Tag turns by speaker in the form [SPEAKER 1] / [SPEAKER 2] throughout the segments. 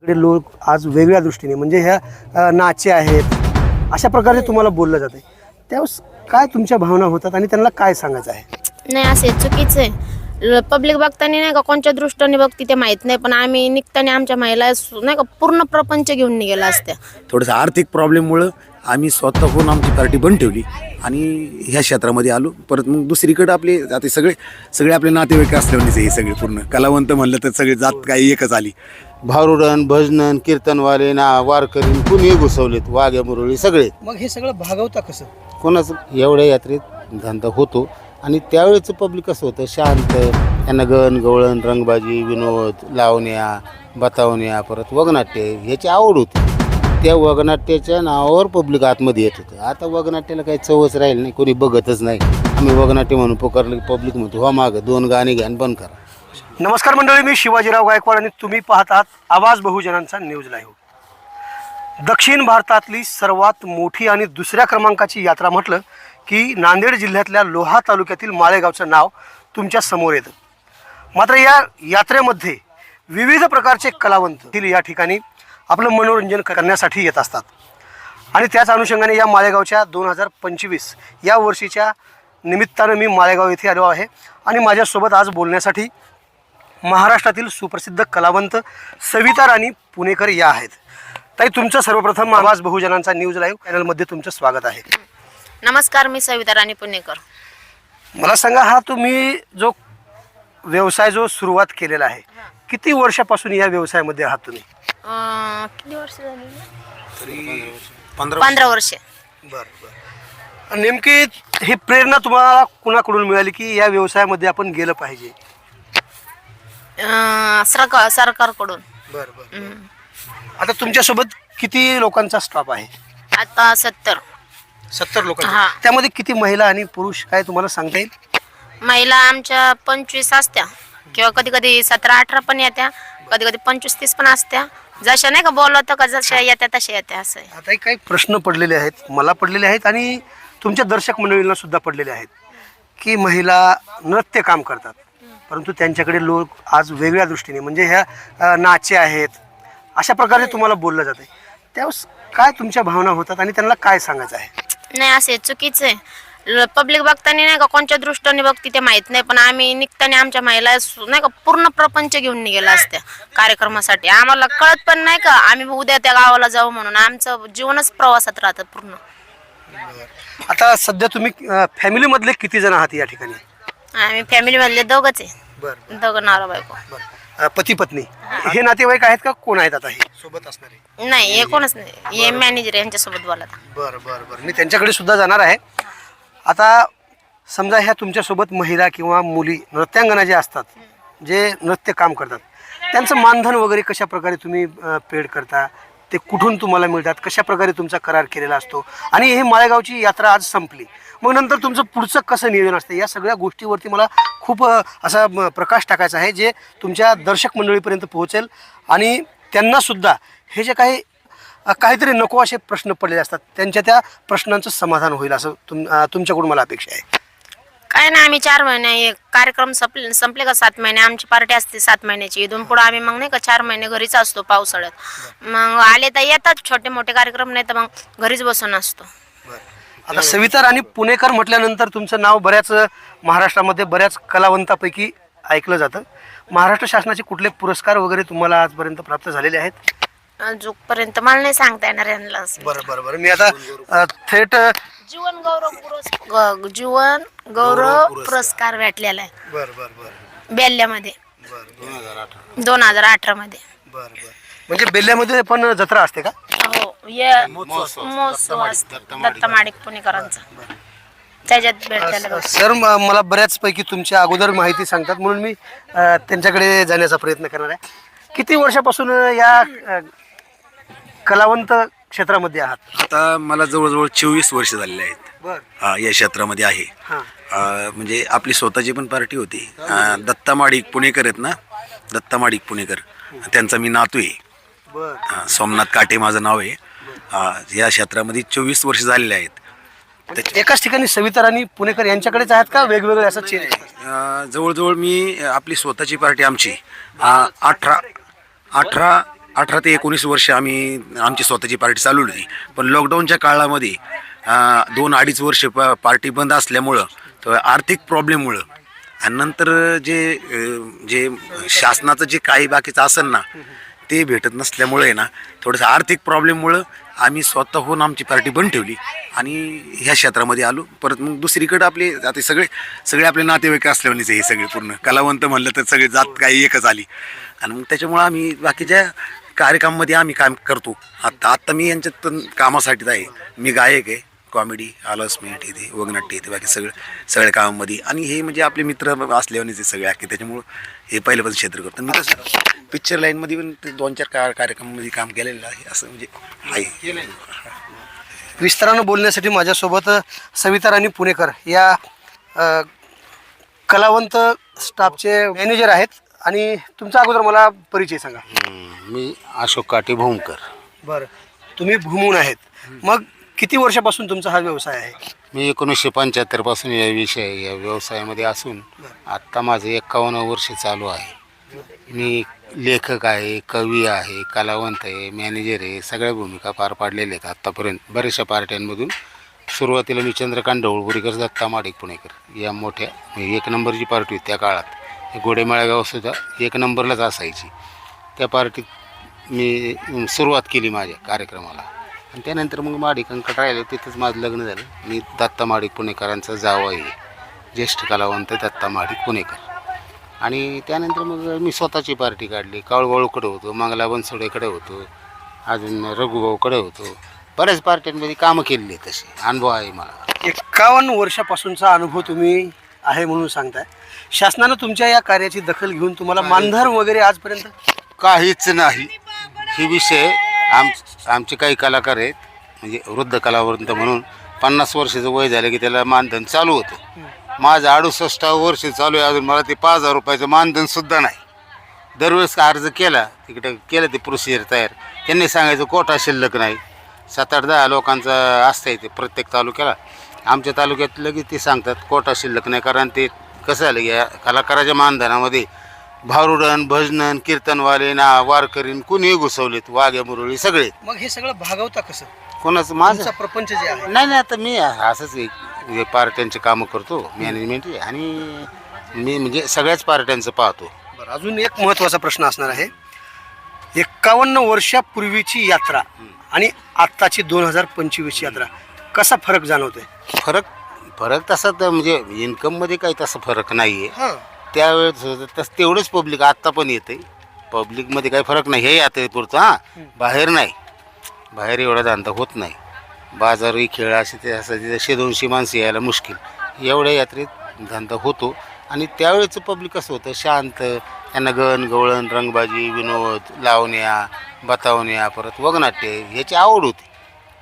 [SPEAKER 1] इकडे लोक आज वेगळ्या दृष्टीने म्हणजे ह्या नाचे आहेत अशा प्रकारे तुम्हाला बोललं जाते, त्यावेळेस काय तुमच्या भावना होतात आणि त्यांना काय सांगायचं आहे?
[SPEAKER 2] नाही असे चुकीचं आहे. पब्लिक बघताना नाही का कोणत्या दृष्टीने बघती ते माहीत नाही, पण आम्ही निघताना आमच्या महिला नाही का पूर्ण प्रपंच घेऊन निघाला असत्या.
[SPEAKER 3] थोडंसं आर्थिक प्रॉब्लेममुळं आम्ही स्वतःहून आमची पार्टी बंद ठेवली आणि ह्या क्षेत्रामध्ये आलो. परत मग दुसरीकडे आपले आता सगळे आपले नातेवाईक असल्यानेच हे सगळे पूर्ण कलावंत म्हणलं तर सगळे जात काही एकच आली.
[SPEAKER 4] भारुडन भजनन कीर्तनवाले ना वारकरी कुणी घुसवलेत वाघ्या मुरळी सगळे.
[SPEAKER 1] मग हे सगळं भागवता कसं?
[SPEAKER 4] कोणाचं एवढ्या यात्रेत धंदा होतो आणि त्यावेळेचं पब्लिक कसं होतं शांत, त्यांना गण गवळण रंगबाजी विनोद लावण्या बतावण्या परत वगनाट्य ह्याची आवड होती. त्या वगनाट्याच्या नावावर पब्लिक आतमध्ये येत होतं. आता वगनाट्याला काही चवच राहील नाही, कोणी बघतच नाही. आम्ही वगनाट्य म्हणून पुकारलं की पब्लिक म्हणतो हो मागं 2 गाणी घ्या आणि बंद करा.
[SPEAKER 1] नमस्कार मंडळी, मी शिवाजीराव गायकवाड आणि तुम्ही पाहत आहात आवाज बहुजनांचा न्यूज लाईव्ह. दक्षिण भारतातली सर्वात मोठी आणि दुसऱ्या क्रमांकाची यात्रा म्हटलं की नांदेड जिल्ह्यातल्या लोहा तालुक्यातील माळेगावचं नाव तुमच्या समोर येतं. मात्र या यात्रेमध्ये विविध प्रकारचे कलावंत या ठिकाणी आपलं मनोरंजन करण्यासाठी येत असतात आणि त्याच अनुषंगाने या माळेगावच्या 2025 या वर्षीच्या निमित्तानं मी माळेगाव येथे आलो आहे आणि माझ्यासोबत आज बोलण्यासाठी महाराष्ट्रातील सुप्रसिद्ध कलावंत सविता राणी पुणेकर या आहेत. ताई, तुमचं सर्वप्रथम आवाज बहुजनांचा न्यूज लाईव्ह चॅनलमध्ये तुमचं स्वागत आहे.
[SPEAKER 2] नमस्कार, मी सविता राणी पुणेकर.
[SPEAKER 1] मला सांगा, हा तुम्ही जो व्यवसाय सुरुवात केलेला आहे, किती वर्षापासून या व्यवसायामध्ये आहात तुम्ही?
[SPEAKER 2] किती वर्ष झाली?
[SPEAKER 3] तरी
[SPEAKER 2] 15 वर्ष.
[SPEAKER 1] बरं. नेमकी ही प्रेरणा तुम्हाला कुणाकडून मिळाली की या व्यवसायामध्ये आपण गेलं पाहिजे?
[SPEAKER 2] सरकारकडून.
[SPEAKER 1] बरं. आता तुमच्यासोबत किती लोकांचा स्टाफ आहे?
[SPEAKER 2] आता 70
[SPEAKER 1] लोकांचा.
[SPEAKER 2] हा.
[SPEAKER 1] त्यामध्ये किती महिला आणि पुरुष काय तुम्हाला सांगता येईल?
[SPEAKER 2] महिला आमच्या 25 असत्या किंवा कधी कधी 17-18 पण येत्या, कधी कधी 25-30 पण असत्या. जशा नाही का बोलवतं का जशा येत्या तशा येत्या असं आहे.
[SPEAKER 1] आता काही प्रश्न पडलेले आहेत, मला पडलेले आहेत आणि तुमच्या दर्शक मंडळींना सुद्धा पडलेले आहेत की महिला नृत्य काम करतात, परंतु त्यांच्याकडे लोक आज वेगळ्या दृष्टीने म्हणजे ह्या नाचे आहेत अशा प्रकारे तुम्हाला बोललं जाते, त्यावेळेस काय तुमच्या भावना होतात आणि त्यांना काय सांगायचं आहे?
[SPEAKER 2] नाही असे चुकीचं आहे. पब्लिक बघताना नाही का कोणत्या दृष्टीने बघती ते माहीत नाही, पण आम्ही निघताना आमच्या महिला नाही का पूर्ण प्रपंच घेऊन निघाला असत्या कार्यक्रमासाठी. आम्हाला कळत पण नाही का आम्ही उद्या त्या गावाला जाऊ म्हणून. आमचं जीवनच प्रवासात राहतं पूर्ण.
[SPEAKER 1] आता सध्या तुम्ही फॅमिलीमधले किती जण आहात या ठिकाणी?
[SPEAKER 2] आम्ही फॅमिली मधले दोघंच आहे.
[SPEAKER 1] बरं.
[SPEAKER 2] दोघं नवरा बायको.
[SPEAKER 1] पती पत्नी हे नातेवाईक आहेत का? कोण आहेत आता हे सोबत असणारे?
[SPEAKER 2] नाही, हे कोणच नाही. हे मॅनेजर यांच्यासोबत बोलत.
[SPEAKER 1] बरं. मी त्यांच्याकडे सुद्धा जाणार आहे. आता समजा ह्या तुमच्यासोबत महिला किंवा मुली नृत्यांगना जे असतात, जे नृत्य काम करतात, त्यांचं मानधन वगैरे कशा प्रकारे तुम्ही पेड करता? ते कुठून तुम्हाला मिळतात? कशा प्रकारे तुमचा करार केलेला असतो? आणि हे माळेगावची यात्रा आज संपली, मग नंतर तुमचं पुढचं कसं नियोजन असतं? या सगळ्या गोष्टीवरती मला खूप असा प्रकाश टाकायचा आहे, जे तुमच्या दर्शक मंडळीपर्यंत पोहोचेल आणि त्यांनासुद्धा हे जे काहीतरी नको असे प्रश्न पडलेले असतात त्यांच्या त्या प्रश्नांचं समाधान होईल असं तुमच्याकडून मला अपेक्षा आहे.
[SPEAKER 2] काय नाही, आम्ही 4 महिने कार्यक्रम संपले का 7 महिने आमची पार्टी असते. 7 महिन्याची. इथून पुढे आम्ही मग नाही का 4 महिने घरीच असतो पावसाळ्यात. मग आले तर येतात छोटे मोठे कार्यक्रम, नाही तर मग घरीच बसून असतो.
[SPEAKER 1] आता सविता राणी पुणेकर म्हटल्यानंतर तुमचं नाव बऱ्याच महाराष्ट्रामध्ये बऱ्याच कलावंतापैकी ऐकलं जातं. महाराष्ट्र शासनाचे कुठले पुरस्कार वगैरे तुम्हाला आजपर्यंत प्राप्त झालेले आहेत?
[SPEAKER 2] जोपर्यंत मला नाही सांगता येणार यांना.
[SPEAKER 1] बरं. मी आता थेट
[SPEAKER 2] जीवन गौरव पुरस्कार भेटलेला आहे.
[SPEAKER 1] बरं.
[SPEAKER 2] बेल्ल्यामध्ये 2018 मध्ये.
[SPEAKER 1] म्हणजे बेल्ल्यामध्ये पण जत्रा असते का?
[SPEAKER 2] हो, महोत्सव असतो दत्ता माडिक पुणेकरांचा, त्याच्यात भेटलेला.
[SPEAKER 1] सर, मला बऱ्याच पैकी तुमच्या अगोदर माहिती सांगतात म्हणून मी त्यांच्याकडे जाण्याचा प्रयत्न करणार आहे. किती वर्षापासून या कलावंत क्षेत्रामध्ये आहात?
[SPEAKER 3] आता मला जवळजवळ 24 वर्ष झालेले आहेत.
[SPEAKER 1] बरं.
[SPEAKER 3] या क्षेत्रामध्ये आहे. म्हणजे आपली स्वतःची पण पार्टी होती. दत्ता माडिक पुणेकर आहेत ना, दत्ता माडिक पुणेकर, त्यांचा मी नातू आहे. सोमनाथ काटे माझं नाव आहे. या क्षेत्रामध्ये 24 वर्ष झालेले आहेत.
[SPEAKER 1] एकाच ठिकाणी सविता राणी पुणेकर यांच्याकडेच आहेत का वेगवेगळे असं चेंज?
[SPEAKER 3] जवळजवळ मी आपली स्वतःची पार्टी आमची 18 18 ते 19 वर्ष आम्ही आमची स्वतःची पार्टी चालवली होती. पण लॉकडाऊनच्या काळामध्ये 2-2.5 वर्ष पार्टी बंद असल्यामुळं तर आर्थिक प्रॉब्लेममुळं आणि नंतर जे शासनाचं जे काही बाकीचं असेल ना ते भेटत नसल्यामुळे ना थोडंसं आर्थिक प्रॉब्लेममुळं आम्ही स्वतःहून आमची पार्टी बंद ठेवली आणि ह्या क्षेत्रामध्ये आलो. परत मग दुसरीकडे आपले आता सगळे आपले नातेवाईक असल्यानेच हे सगळे पूर्ण कलावंत म्हणलं तर सगळे जात काही एकच आली आणि मग त्याच्यामुळं आम्ही बाकीच्या कार्यक्रमामध्ये आम्ही काम करतो. आत्ता मी यांच्यात कामासाठीच आहे. मी गायक आहे, कॉमेडी आलसमेट येते, वगनाट्य येते, बाकी सगळ्या कामामध्ये आणि हे म्हणजे आपले मित्र असल्यानेच सगळे आहे. त्याच्यामुळं हे पहिल्यापासून क्षेत्र करतो. मी तसं पिक्चर लाईनमध्ये पण 2-4 कार्यक्रमामध्ये काम केलेलं आहे असं म्हणजे आहे.
[SPEAKER 1] विस्तारानं बोलण्यासाठी माझ्यासोबत सविता राणी पुणेकर या कलावंत स्टाफचे मॅनेजर आहेत. आणि तुमचा अगोदर मला परिचय सांगा.
[SPEAKER 4] मी अशोक काटे भूमकर.
[SPEAKER 1] बरं, तुम्ही भूमून आहेत. मग किती वर्षापासून तुमचा हा व्यवसाय आहे?
[SPEAKER 4] मी 1975 पासून या व्यवसायामध्ये असून आत्ता माझं 51 वर्ष चालू आहे. मी लेखक आहे, कवी आहे, कलावंत आहे, मॅनेजर आहे, सगळ्या भूमिका पार पाडलेल्या आहेत आत्तापर्यंत बऱ्याचशा पार्ट्यांमधून. सुरुवातीला मी चंद्रकांत ढवळपुरीकर, दत्ता माडिक पुणेकर या मोठ्या 1 नंबरची पार्टी होती त्या काळात. घोडेमाळेगावसुद्धा 1 नंबरलाच असायची. त्या पार्टीत मी सुरुवात केली माझ्या कार्यक्रमाला आणि त्यानंतर मग माडिकांकडे राहिलं. तिथंच माझं लग्न झालं. मी दत्ता माडिक पुणेकरांचा जावई आहे, ज्येष्ठ कलावंत दत्ता माडिक पुणेकर. आणि त्यानंतर मग मी स्वतःची पार्टी काढली. काळूबाळूकडे होतो, मंगला बनसोडेकडे होतो, अजून रघुभाऊकडे होतो. बऱ्याच पार्ट्यांमध्ये कामं केलेली आहेत. तसे अनुभव आहे मला.
[SPEAKER 1] 51 वर्षापासूनचा अनुभव तुम्ही आहे म्हणून सांगताय. शासनानं तुमच्या या कार्याची दखल घेऊन तुम्हाला मानधन वगैरे आजपर्यंत
[SPEAKER 4] काहीच नाही. ही विषय आमचे काही कलाकार आहेत म्हणजे वृद्ध कलावंत म्हणून 50 वर्षाचं वय झालं की त्याला मानधन चालू होतं. माझं 68 वर्ष चालू आहे, अजून मला ते 5,000 रुपयाचं मानधनसुद्धा नाही. दरवेळेस अर्ज केला तिकडे केलं ते प्रोसिजर तयार, त्यांनी सांगायचं कोटा शिल्लक नाही. 7-8-10 लोकांचं असतं आहे ते प्रत्येक तालुक्याला. आमच्या तालुक्यात लगेच ते सांगतात कोटा शिल्लक नाही. कारण ते कसं झालं या कलाकाराच्या मानधनामध्ये भारुडन, भजनन, कीर्तनवाले ना वारकरीन कुणीही घुसवलेत, वाघ्या मुरळी सगळे.
[SPEAKER 1] मग हे सगळं भागवता कसं?
[SPEAKER 4] कोणाचं माझं
[SPEAKER 1] तुमचा प्रपंच जे आहे.
[SPEAKER 4] नाही. आता मी असंच पार्ट्यांचे कामं करतो, मॅनेजमेंट आहे आणि मी म्हणजे सगळ्याच पार्ट्यांचं पाहतो.
[SPEAKER 1] बरं, अजून एक महत्त्वाचा प्रश्न असणार आहे. 51 वर्षापूर्वीची यात्रा आणि आत्ताची 2025 यात्रा कसा फरक जाणवतोय?
[SPEAKER 4] फरक तसा तर म्हणजे इन्कममध्ये काही तसा फरक नाही आहे.
[SPEAKER 1] हां,
[SPEAKER 4] त्यावेळेस तसं तेवढंच पब्लिक आत्ता पण येते. पब्लिकमध्ये काही फरक नाही. हे यात्रेपुरतं बाहेर नाही. बाहेर एवढा धंदा होत नाही. बाजारही खेळ असे ते असं तिथे 100-200 माणसं यायला मुश्किल. एवढ्या यात्रेत धंदा होतो आणि त्यावेळेचं पब्लिक कसं होतं शांत. त्यांना गवळण, रंगबाजी, विनोद, लावण्या, बतावण्या, परत वगनाट्य ह्याची आवड होती.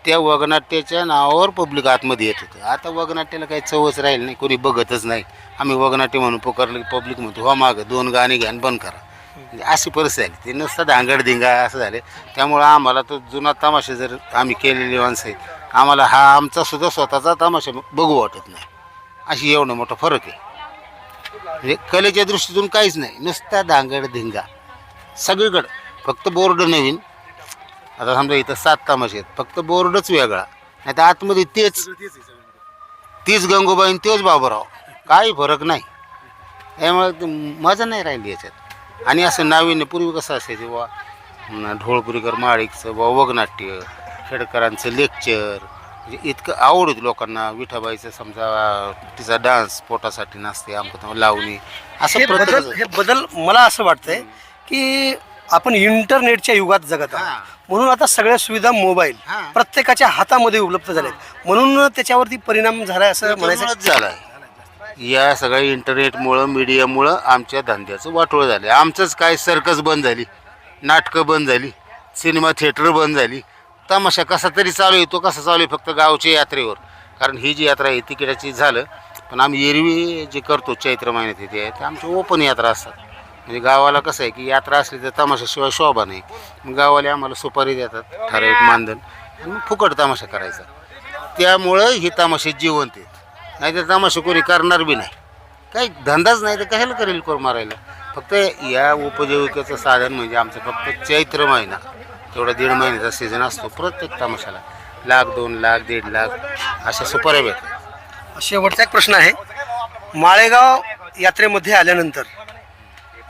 [SPEAKER 4] त्या वगनाट्याच्या नावावर पब्लिक आतमध्ये येत होतं. आता वगनाट्याला काही चवच राहील नाही, कोणी बघतच नाही. आम्ही वगनाट्य म्हणून पुकारलं की पब्लिक म्हणतो हो मागं 2 गाणी घ्या बंद करा. म्हणजे अशी परिस्थिती आली. ते नुसतं धांगडधिंगा असं झाले. त्यामुळं आम्हाला तो जुना तमाशा जर आम्ही केलेले माणसं आहेत, आम्हाला हा आमचासुद्धा स्वतःचा तमाशा बघू वाटत नाही. अशी एवढा मोठा फरक आहे. म्हणजे कलेच्या दृष्टीतून काहीच नाही, नुसता धांगडधिंगा सगळीकडं. फक्त बोर्ड नवीन. आता समजा इथं 7 तमाशे आहेत, फक्त बोर्डच वेगळा. नाही तर आतमध्ये तीच गंगूबाई तेच बाबूराव, काही फरक नाही. त्यामुळे मजा नाही राहिली याच्यात. आणि असं नाविन्य पूर्वी कसं असायचं बुवा ढोळपुरीकर माडिकचं बुवा वगनाट्य, खेडकरांचं लेक्चर, म्हणजे इतकं आवड होती लोकांना. विठाबाईचं समजा तिचा डान्स पोटासाठी नसते, आमचं लावणी असं
[SPEAKER 1] हे बदल मला असं वाटतंय की आपण इंटरनेटच्या युगात जगत आहोत. म्हणून आता सगळ्या सुविधा मोबाईल प्रत्येकाच्या हातामध्ये उपलब्ध झाल्यात, म्हणून त्याच्यावरती परिणाम झालाय असं म्हणायचं
[SPEAKER 4] झालाय. या सगळ्या इंटरनेटमुळं मीडियामुळं आमच्या धंद्याचं वाटोळं झालं. आमचंच काय सर्कस बंद झाली, नाटकं बंद झाली, सिनेमा थिएटर बंद झाली. तमाशा कसा तरी चालू आहे, तो कसा चालू आहे फक्त गावच्या यात्रेवर. कारण ही जी यात्रा आहे तिकिटाची झालं, पण आम्ही एरवी जे करतो चैत्र महिन्यात येते ते आमच्या ओपन यात्रा असतात. म्हणजे गावाला कसं आहे की यात्रा असली तर तमाशाशिवाय शोभा नाही. मग गावाले आम्हाला सुपारी देतात, ठराविक मानधन, आणि मग फुकट तमाशा करायचा. त्यामुळं ही तमाशे जिवंत आहेत. नाही तर तमाशा कोणी करणार बी नाही. काही धंदाच नाही तर कशाला करेल कोण मारायला. फक्त या उपजीविकेचं साधन म्हणजे आमचं फक्त चैत्र महिना, तेवढा 1.5 महिन्याचा सीझन असतो. प्रत्येक तमाशाला 1,00,000, 2,00,000, 1,50,000 अशा सुपाऱ्या भेटतात.
[SPEAKER 1] शेवटचा एक प्रश्न आहे. माळेगाव यात्रेमध्ये आल्यानंतर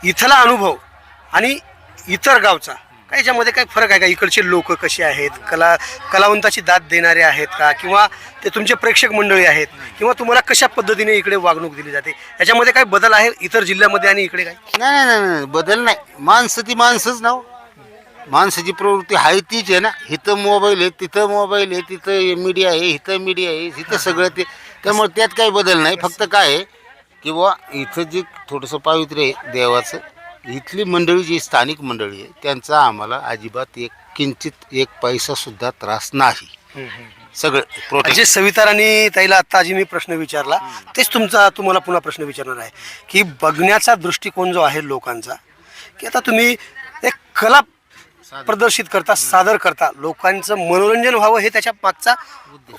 [SPEAKER 1] इथला अनुभव आणि इतर गावचा काय याच्यामध्ये काय फरक आहे का? इकडचे लोक कसे आहेत, कलावंताची दाद देणारे आहेत का, किंवा ते तुमचे प्रेक्षक मंडळी आहेत, किंवा तुम्हाला कशा पद्धतीने इकडे वागणूक दिली जाते, याच्यामध्ये काय बदल आहे इतर जिल्ह्यामध्ये आणि इकडे काय?
[SPEAKER 4] नाही नाही नाही, बदल नाही. माणसं ती माणसंच ना हो. माणसाची प्रवृत्ती आहे तीच आहे ना. इथं मोबाईल आहे, तिथं मोबाईल आहे, तिथं मीडिया आहे, इथं मीडिया आहे, इथं सगळं ते. त्यामुळे त्यात काही बदल नाही. फक्त काय आहे की बुवा इथं जे थोडंसं पावित्र्य आहे देवाचं, इथली मंडळी जी स्थानिक मंडळी आहे त्यांचा आम्हाला अजिबात किंचित 1 पैसासुद्धा त्रास नाही. सगळं प्रोटेक्ट.
[SPEAKER 1] जे सविताराणी ताईला आत्ता जी मी प्रश्न विचारला तेच तुम्हाला पुन्हा प्रश्न विचारणार आहे की बघण्याचा दृष्टिकोन जो आहे लोकांचा, की आता तुम्ही एक कला प्रदर्शित करता, सादर करता, लोकांचं मनोरंजन व्हावं हे त्याच्या मागचा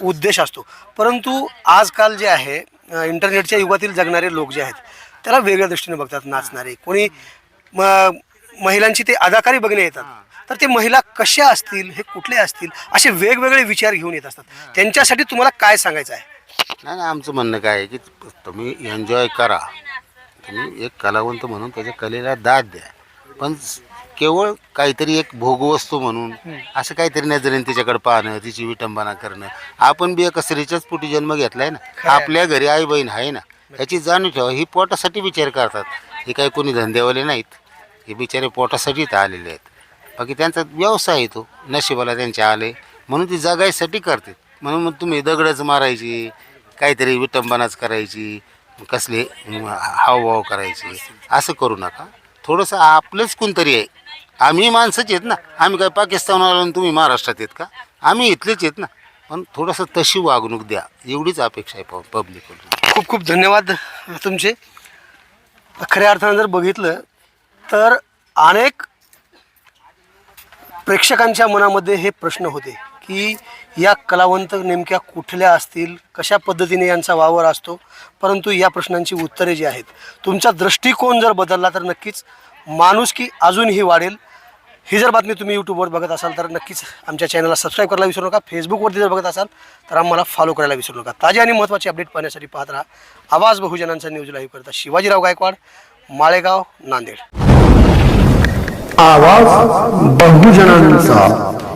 [SPEAKER 1] उद्देश असतो. परंतु आजकाल जे आहे इंटरनेटच्या युगातील जगणारे लोक जे आहेत त्याला वेगळ्या दृष्टीने बघतात. नाचणारे कोणी महिलांची ते अदाकारी बघणे येतात, तर ते महिला कशा असतील, हे कुठले असतील, असे वेगवेगळे विचार घेऊन येत असतात. त्यांच्यासाठी तुम्हाला काय सांगायचं आहे?
[SPEAKER 4] नाही नाही, आमचं म्हणणं काय आहे की तुम्ही एन्जॉय करा. तुम्ही एक कलावंत म्हणून त्याच्या कलेला दाद द्या, पण केवळ काहीतरी एक भोगवस्तू म्हणून असं काहीतरी नजरेने तिच्याकडे पाहणं, तिची विटंबना करणं. आपण बी एका स्त्रीच्याच पोटी जन्म घेतलाय ना. आपल्या घरी आई बहीण आहे ना, याची जाणीव ठेवा. ही पोटासाठी विचार करतात. हे काही कोणी धंदेवाले नाहीत, हे बिचारे पोटासाठी तर आलेले आहेत. बाकी त्यांचा व्यवसाय आहे, तो नशिबाला त्यांचे आले म्हणून ती जगायसाठी करते. म्हणून मग तुम्ही दगडच मारायची, काहीतरी विटंबनाच करायची, कसले हावभाव करायचे, असं करू नका. थोडंसं आपलंच कोणतरी आहे. आम्ही माणसंच आहेत ना. आम्ही काय पाकिस्तानला आणि तुम्ही महाराष्ट्रात आहेत का? आम्ही इथलेच आहेत ना. पण थोडंसं तशी वागणूक द्या, एवढीच अपेक्षा आहे पब्लिककडून.
[SPEAKER 1] खूप खूप धन्यवाद तुमचे. खऱ्या अर्थानं जर बघितलं तर अनेक प्रेक्षकांच्या मनामध्ये हे प्रश्न होते की या कलावंत नेमक्या कुठल्या असतील, कशा पद्धतीने यांचा वावर असतो. परंतु या प्रश्नांची उत्तरे जी आहेत, तुमचा दृष्टिकोन जर बदलला तर नक्कीच माणुसकी अजूनही वाढेल. ही जर बातमी तुम्ही यूट्यूबवर बघत असाल तर नक्कीच आमच्या चॅनलला सबस्क्राईब करायला विसरू नका. फेसबुकवरती जर बघत असाल तर आम्हाला फॉलो करायला विसरू नका. ताजे आणि महत्त्वाचे अपडेट पाहण्यासाठी पाहत राहा आवाज बहुजनांचा न्यूज लाईव्ह करता शिवाजीराव गायकवाड, माळेगाव, नांदेड.
[SPEAKER 5] आवाज बहुजनांचा.